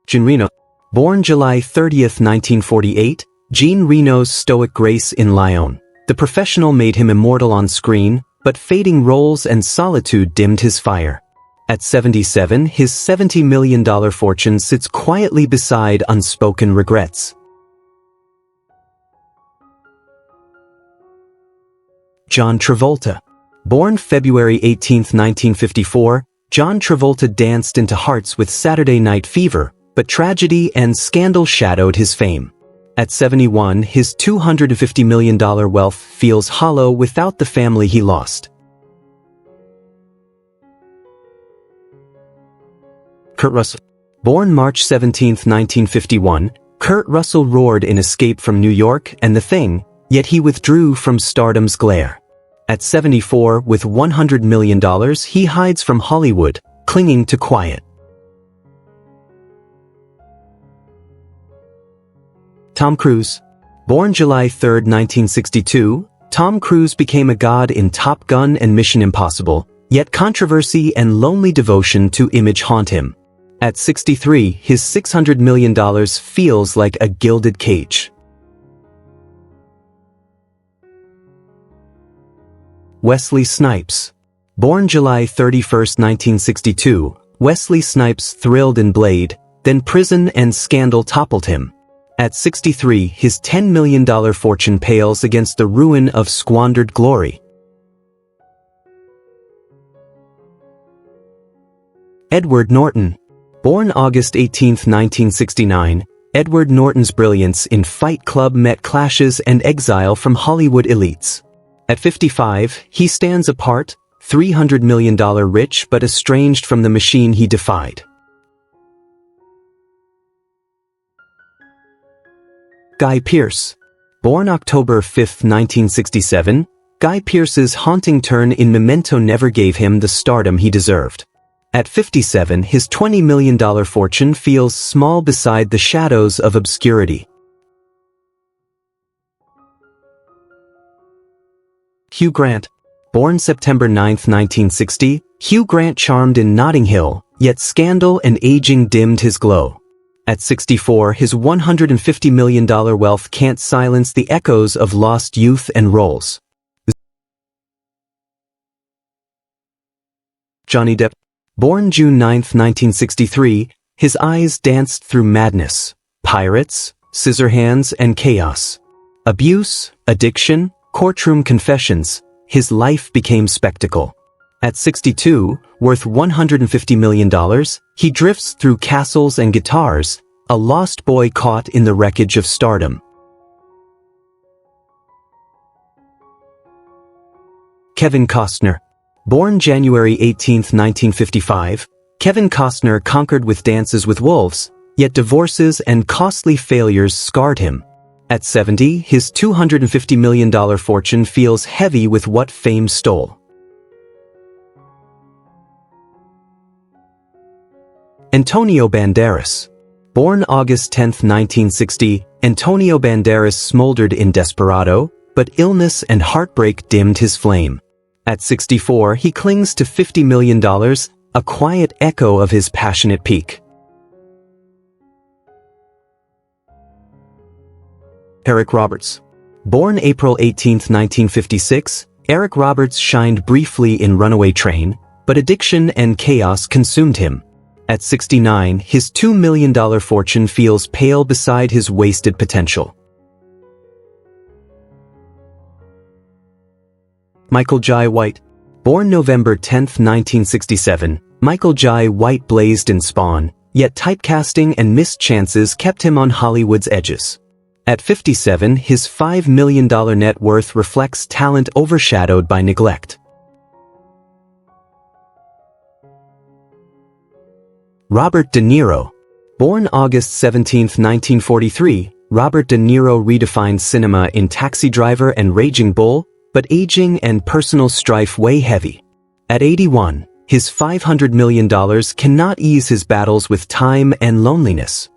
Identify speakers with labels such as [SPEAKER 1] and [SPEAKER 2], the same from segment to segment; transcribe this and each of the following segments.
[SPEAKER 1] Jean Reno. Born July 30, 1948, Jean Reno's stoic grace in Lyon. The Professional made him immortal on screen, but fading roles and solitude dimmed his fire. At 77, his $70 million fortune sits quietly beside unspoken regrets. John Travolta. Born February 18, 1954, John Travolta danced into hearts with Saturday Night Fever, but tragedy and scandal shadowed his fame. At 71, his $250 million wealth feels hollow without the family he lost. Kurt Russell. Born March 17, 1951, Kurt Russell roared in Escape from New York and The Thing, yet he withdrew from stardom's glare. At 74, with $100 million, he hides from Hollywood, clinging to quiet. Tom Cruise. Born July 3, 1962, Tom Cruise became a god in Top Gun and Mission Impossible, yet controversy and lonely devotion to image haunt him. At 63, his $600 million feels like a gilded cage. Wesley Snipes. Born July 31, 1962, Wesley Snipes thrilled in Blade, then prison and scandal toppled him. At 63, his $10 million fortune pales against the ruin of squandered glory. Edward Norton. Born August 18, 1969, Edward Norton's brilliance in Fight Club met clashes and exile from Hollywood elites. At 55, he stands apart, $300 million rich but estranged from the machine he defied. Guy Pearce. Born October 5, 1967, Guy Pearce's haunting turn in Memento never gave him the stardom he deserved. At 57, his $20 million fortune feels small beside the shadows of obscurity. Hugh Grant. Born September 9, 1960, Hugh Grant charmed in Notting Hill, yet scandal and aging dimmed his glow. At 64, his $150 million wealth can't silence the echoes of lost youth and roles. Johnny Depp. Born June 9, 1963, his eyes danced through madness, pirates, scissorhands, and chaos. Abuse, addiction, courtroom confessions, his life became spectacle. At 62, worth $150 million, he drifts through castles and guitars, a lost boy caught in the wreckage of stardom. Kevin Costner. Born January 18, 1955, Kevin Costner conquered with Dances with Wolves, yet divorces and costly failures scarred him. At 70, his $250 million fortune feels heavy with what fame stole. Antonio Banderas. Born August 10, 1960, Antonio Banderas smoldered in Desperado, but illness and heartbreak dimmed his flame. At 64, he clings to $50 million, a quiet echo of his passionate peak. Eric Roberts. Born April 18, 1956, Eric Roberts shined briefly in Runaway Train, but addiction and chaos consumed him. At 69, his $2 million fortune feels pale beside his wasted potential. Michael Jai White. Born November 10, 1967, Michael Jai White blazed in Spawn, yet typecasting and missed chances kept him on Hollywood's edges. At 57, his $5 million net worth reflects talent overshadowed by neglect. Robert De Niro. Born August 17, 1943, Robert De Niro redefined cinema in Taxi Driver and Raging Bull, but aging and personal strife weigh heavy. At 81, his $500 million cannot ease his battles with time and loneliness.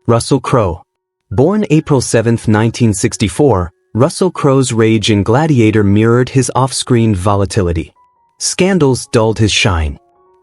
[SPEAKER 1] Russell Crowe. Born April 7, 1964, Russell Crowe's rage in Gladiator mirrored his off-screen volatility. Scandals dulled his shine.